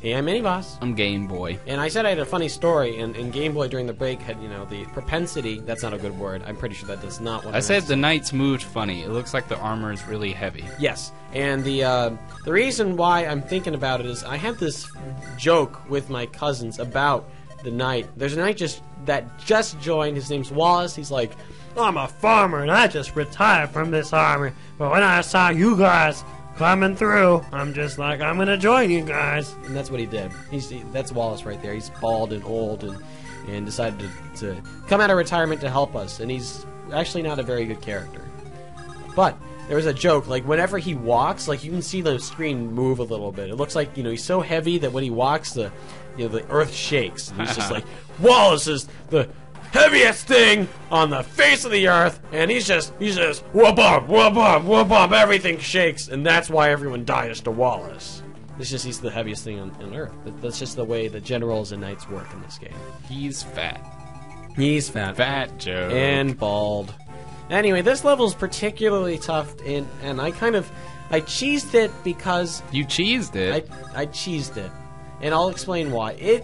Hey, I'm Mini Boss. I'm Game Boy. And I said I had a funny story, and Game Boy during the break had, the propensity. That's not a good word. I'm pretty sure that does not what I said the knights moved funny. It looks like the armor is really heavy. Yes, and the reason why I'm thinking about it is I had this joke with my cousins about the knight. There's a knight that just joined. His name's Wallace. He's like, I'm a farmer, and I just retired from this army. But when I saw you guys coming through, I'm just like, I'm gonna join you guys, and that's what he did. That's Wallace right there. He's bald and old, and decided to come out of retirement to help us. And he's actually not a very good character. But there was a joke, like whenever he walks, like you can see the screen move a little bit. It looks like he's so heavy that when he walks, the earth shakes. And he's just like, Wallace is the heaviest thing on the face of the earth, and he says, whoop up, whoop up, whoop up, everything shakes, and that's why everyone dies to Wallace. It's just he's the heaviest thing on earth. That's just the way the generals and knights work in this game. He's fat. He's fat. Fat Joe. And bald. Anyway, this level's particularly tough, and I cheesed it because... You cheesed it? I cheesed it. And I'll explain why.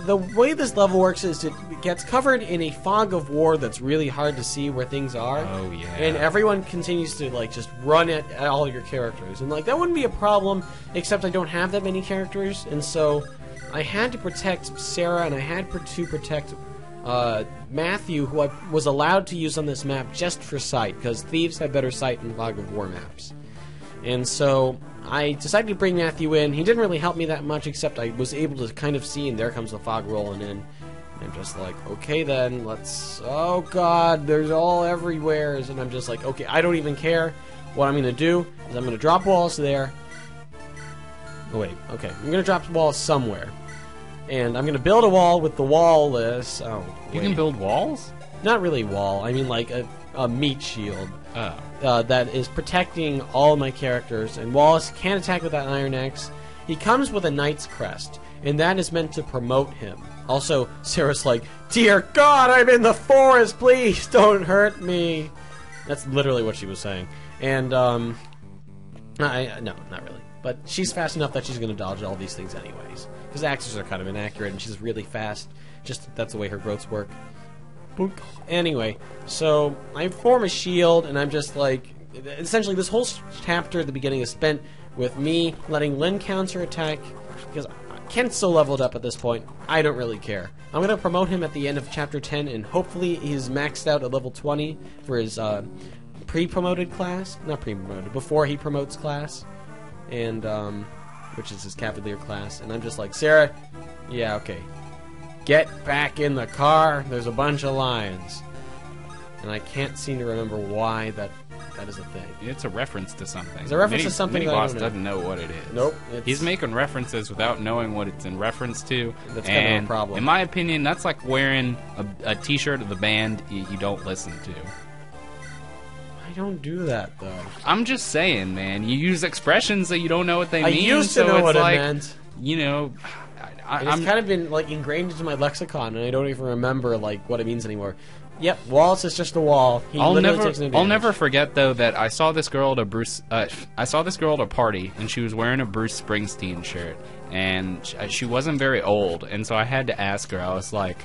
The way this level works is it gets covered in a fog of war that's really hard to see where things are. Oh, yeah. And everyone continues to, just run at all your characters. And, that wouldn't be a problem, except I don't have that many characters. And so I had to protect Sarah, and I had to protect Matthew, who I was allowed to use on this map just for sight, because thieves have better sight in fog of war maps. And so I decided to bring Matthew in. He didn't really help me that much, except I was able to kind of see, and there comes the fog rolling in. And I'm just like, okay then, oh god, there's all everywhere. And I'm just like, okay, I don't even care. What I'm going to do is I'm going to drop Wallace there. Oh wait, okay. I'm going to drop Wallace somewhere. And I'm going to build a wall with the Wallace. Oh, wait. You can build walls? Not really wall. I mean like a meat shield. Oh. That is protecting all my characters, and Wallace can't attack with that Iron Axe. He comes with a Knight's Crest, and that is meant to promote him. Also, Sarah's like, dear God, I'm in the forest, please don't hurt me. That's literally what she was saying. And, no, not really. But she's fast enough that she's going to dodge all these things anyways. Because axes are kind of inaccurate, and she's really fast. Just, that's the way her growths work. Boink. Anyway, so I form a shield, and I'm just like... Essentially, this whole chapter at the beginning is spent with me letting Lynn counterattack, because Kent's so leveled up at this point, I don't really care. I'm going to promote him at the end of Chapter 10, and hopefully he's maxed out at level 20 for his pre-promoted class. Not pre-promoted, before he promotes class, and which is his Cavalier class. And I'm just like, Sarah, yeah, okay. Get back in the car. There's a bunch of lions. And I can't seem to remember why that is a thing. It's a reference to something. It's a reference to something Mini that Boss I don't know. doesn't know what it is. Nope. He's making references without knowing what it's in reference to. That's kind of a problem. In my opinion, that's like wearing a t-shirt of the band you don't listen to. I don't do that, though. I'm just saying, man. You use expressions that you don't know what they mean. I used to know what it meant. You know... It's kind of been ingrained into my lexicon, and I don't even remember what it means anymore. Yep, Wallace is just a wall. He literally takes an advantage. I'll never forget though that I saw this girl at a party, and she was wearing a Bruce Springsteen shirt, and she wasn't very old, and so I had to ask her. I was like,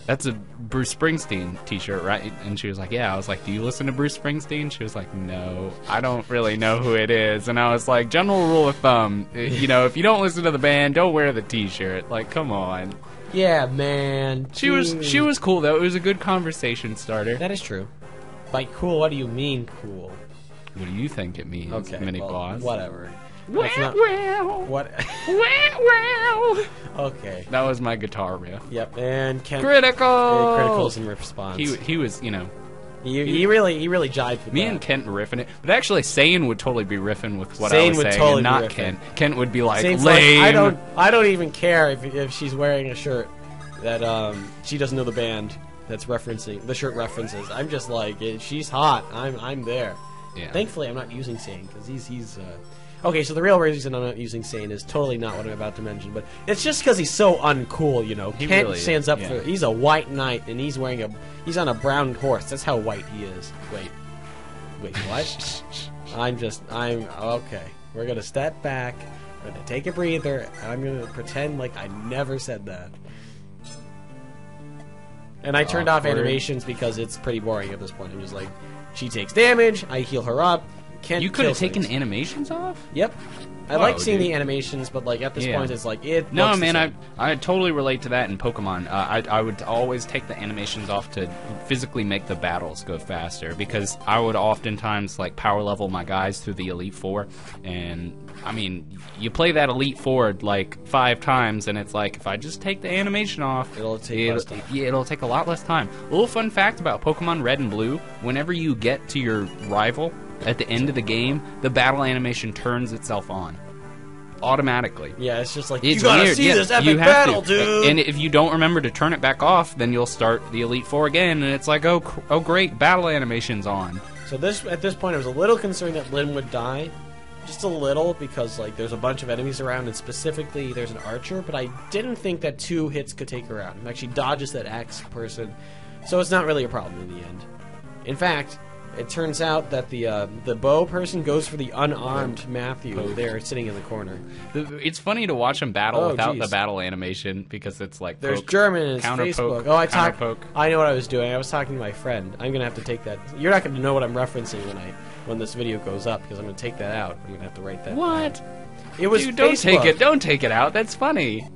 "That's a Bruce Springsteen T-shirt, right?" And she was like, "Yeah." I was like, "Do you listen to Bruce Springsteen?" She was like, "No, I don't really know who it is." And I was like, "General rule of thumb, if you don't listen to the band, don't wear the T-shirt. Like, come on." Yeah, man. She was cool though. It was a good conversation starter. That is true. By cool, what do you mean cool? What do you think it means, okay, Mini Boss? Whatever. Well. What? Well. Okay. That was my guitar riff. Yep, and Kent... Critical! Criticals in response. He was, He really jived with me that. and Kent were riffing it. But actually, Sane would totally be riffing with what Sane I was would saying, totally and not be riffing. Kent. Kent would be like, Sane's lame. Like, I don't even care if she's wearing a shirt that she doesn't know the band that's referencing the shirt references. I'm just like, she's hot. I'm there. Yeah. Thankfully, I'm not using Sane because he's okay. So the real reason I'm not using Sane is totally not what I'm about to mention, but it's just because he's so uncool. He Kent really stands is, up yeah. for. He's a white knight and he's on a brown horse. That's how white he is. Wait, what? I'm okay. We're gonna step back. I'm gonna take a breather, and I'm gonna pretend like I never said that. And I turned off animations because it's pretty boring at this point. I'm just like, she takes damage, I heal her up. You could have taken animations off? Yep. I like seeing the animations, but like at this point, it's like it. No, man, I totally relate to that in Pokemon. I would always take the animations off to physically make the battles go faster, because I would oftentimes like power level my guys through the Elite Four, and I mean, you play that Elite Four like 5 times, and it's like if I just take the animation off, it'll take less time. Yeah, it'll take a lot less time. A little fun fact about Pokemon Red and Blue: whenever you get to your rival at the end of the game, the battle animation turns itself on automatically. Yeah, it's just like, it's you gotta weird. see this epic battle, dude! And if you don't remember to turn it back off, then you'll start the Elite Four again, and it's like, oh great, battle animation's on. So at this point, I was a little concerned that Lynn would die. Just a little, because like there's a bunch of enemies around, and specifically there's an archer, but I didn't think that 2 hits could take her out. It actually dodges that axe person, so it's not really a problem in the end. In fact, it turns out that the bow person goes for the unarmed Matthew there sitting in the corner. It's funny to watch him battle without the battle animation, because it's like there's German in his Facebook. Oh, I know what I was doing. I was talking to my friend. I'm gonna have to take that. You're not gonna know what I'm referencing when this video goes up, because I'm gonna take that out. I'm gonna have to write that. What? Down. It was Dude, Facebook. Don't take it out. That's funny.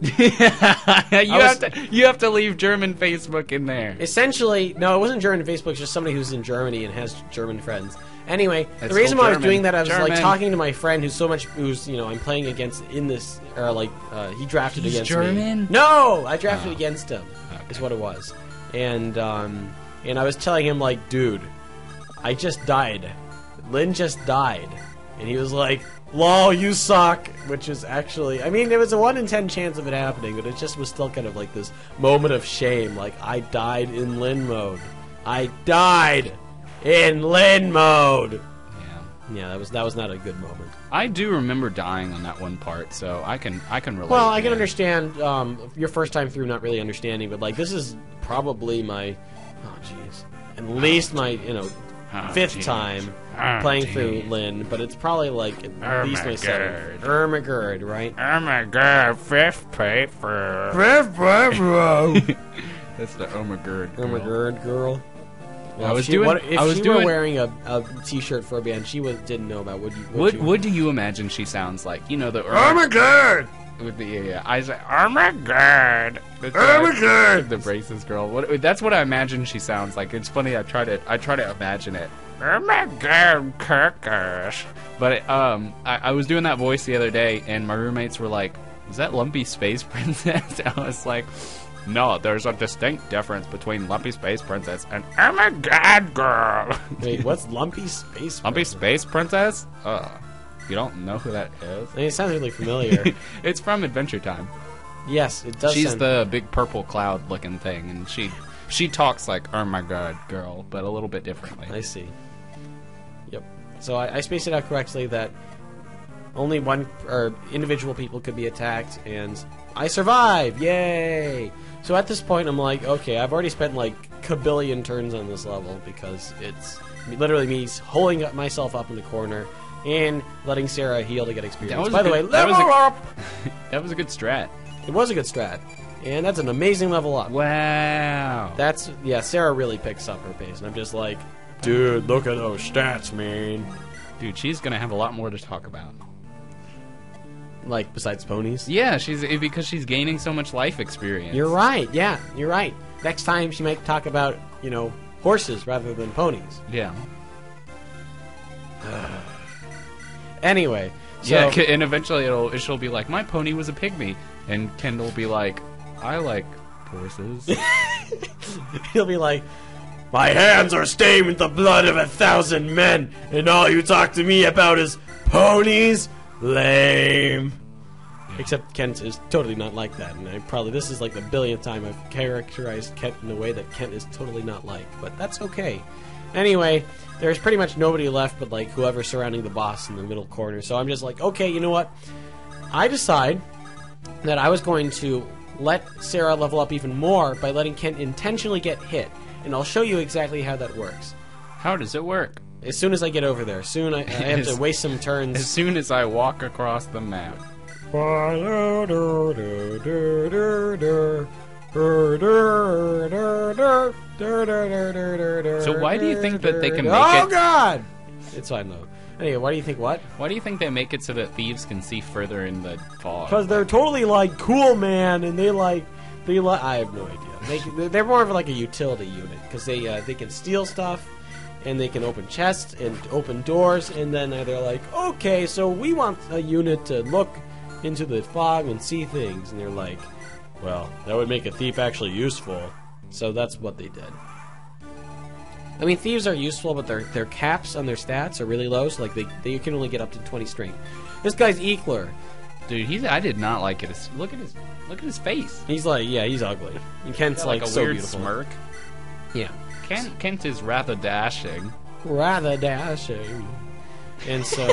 You have to leave German Facebook in there. Essentially, no, it wasn't German Facebook. It's just somebody who's in Germany and has German friends. Anyway, That's the reason why I was German. doing that, I was German. like talking to my friend who's I'm playing against in this, or like he drafted He's against German? me. No, I drafted against him. Okay. Is what it was, and I was telling him like, dude, I just died. Lynn just died, and he was like, lol, you suck, which is actually, I mean, there was a 1 in 10 chance of it happening, but it just was still kind of like this moment of shame, like, I died in Lynn mode. I died in Lynn mode! Yeah, that was not a good moment. I do remember dying on that one part, so I can relate. Well, I can understand your first time through not really understanding, but like, this is probably my, at least my, 5th time playing through Lynn, but it's probably like at least my 7th. Ermagerd, right? Oh my god, 5th paper. 5th paper! That's the Ermagerd girl. Ermagerd girl. Well, I was if she were wearing a t-shirt for a band, she didn't know about what do you imagine she sounds like? You know, the Ermagerd! With the eyes like, oh my god, the braces girl. That's what I imagine she sounds like. It's funny. I try to imagine it. Oh my god, Kirkus. But I was doing that voice the other day, and my roommates were like, "Is that Lumpy Space Princess?" I was like, "No, there's a distinct difference between Lumpy Space Princess and oh my god, girl." Wait, what's Lumpy Space? Lumpy Space Princess? You don't know who that is? I mean, it sounds really familiar. It's from Adventure Time. Yes, it does. She's the big purple cloud-looking thing, and she talks like "Oh my god, girl," but a little bit differently. I see. Yep. So I spaced it out correctly that only one or individual people could be attacked, and I survived! Yay! So at this point, I'm like, okay, I've already spent like kabillion turns on this level, because it's literally me holding myself up in the corner and letting Sarah heal to get experience. By the way, level up! That was a good strat. It was a good strat. And that's an amazing level up. Wow. Sarah really picks up her pace. And I'm just like, dude, look at those stats, man. Dude, she's going to have a lot more to talk about. Like, besides ponies? Yeah, because she's gaining so much life experience. You're right, yeah, you're right. Next time she might talk about, horses rather than ponies. Yeah. Anyway. So, yeah, and eventually she'll be like, my pony was a pygmy. And Ken will be like, I like horses. He'll be like, my hands are stained with the blood of 1,000 men, and all you talk to me about is ponies? Lame. Yeah. Except Kent is totally not like that, and this is like the billionth time I've characterized Kent in a way that Kent is totally not like, but that's okay. Anyway, there's pretty much nobody left but like whoever's surrounding the boss in the middle corner, so I'm just like, okay, you know what? I decide that I was going to let Sarah level up even more by letting Kent intentionally get hit, and I'll show you exactly how that works. How does it work? As soon as I get over there. Soon I have to waste some turns. As soon as I walk across the map. So why do you think that they can make Oh it... God! It's fine though. Anyway, why do you think what? Why do you think they make it so that thieves can see further in the fog? Because they're totally like cool, man, and they like I have no idea. They're more of like a utility unit because they can steal stuff. And they can open chests and open doors, and then they're like, okay, so we want a unit to look into the fog and see things. And they're like, well, that would make a thief actually useful. So that's what they did. I mean, thieves are useful, but their caps on their stats are really low, so like they can only get up to 20 strength. This guy's Eekler. Dude, I did not like it. Look at his face. He's like, yeah, he's ugly. And Kent's like a so weird beautiful. smirk. Yeah. Kent is rather dashing. Rather dashing. And so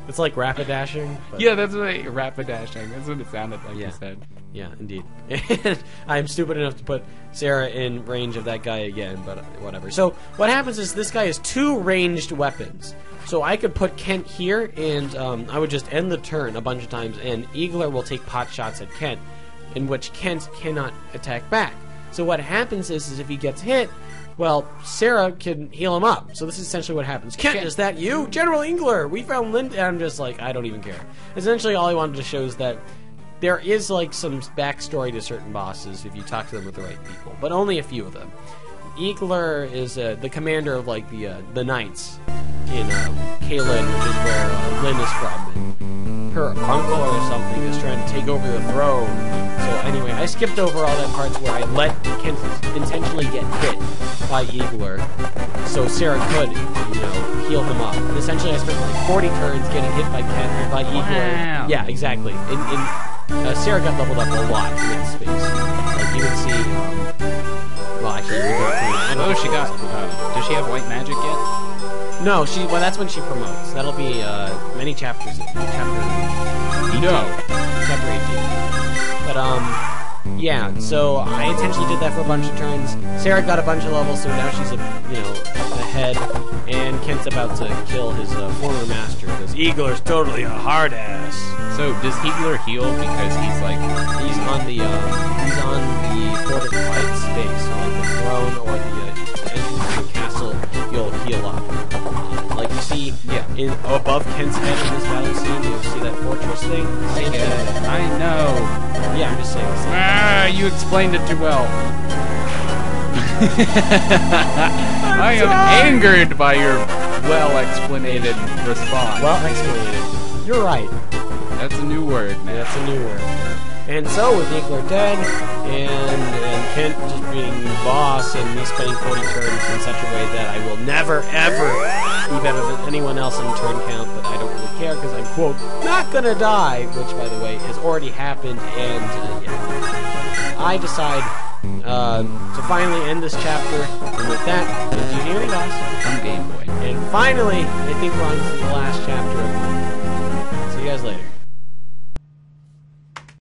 it's like rapid dashing. Yeah, that's what rapid dashing. That's what it sounded like you said. Yeah, indeed. And I'm stupid enough to put Sarah in range of that guy again, but whatever. So what happens is this guy has 2 ranged weapons. So I could put Kent here, and I would just end the turn a bunch of times, and Eagler will take pot shots at Kent, in which Kent cannot attack back. So what happens is if he gets hit, well, Sarah can heal him up. So this is essentially what happens. Kent, is that you? General Engler, we found Lind... And I'm just like, I don't even care. Essentially, all I wanted to show is that there is, like, some backstory to certain bosses if you talk to them with the right people. But only a few of them. Eagler is the commander of, like, the Knights in Caelin, which is where Lynn is from. And her uncle or something is trying to take over the throne. So anyway, I skipped over all that parts where I let Kent intentionally get hit by Eagler, so Sarah could, heal him up. And essentially, I spent like 40 turns getting hit by Kent and by Eagler. Wow. Yeah, exactly. Sarah got leveled up a lot in that space. Like you can see. Well, actually, she got. Does she have white magic yet? No, well, that's when she promotes. That'll be many chapters. Chapter 18. But yeah. So I intentionally did that for a bunch of turns. Sarah got a bunch of levels, so now she's ahead. And Kent's about to kill his former master because Eagler's totally a hard ass. So does Eagler heal because he's on the fortified space, so like the throne or the entrance to the castle, you'll heal up. Like you see, above Kent's head in this battle scene, you'll see that fortress thing. I know. Yeah, I'm just saying. You explained it too well. I am angered by your well-explanated response. Well-explanated. You're right. That's a new word, man. That's a new word. And so, with Eagler dead, and Kent just being boss, and me spending 40 turns in such a way that I will never, ever be better than anyone else in turn count, but I don't really care because I'm, quote, not gonna die, which, by the way, has already happened, and, I decide to finally end this chapter, and with that, did you hear me, guys? I'm Game Boy. And finally, I think we're on to the last chapter of the... See you guys later.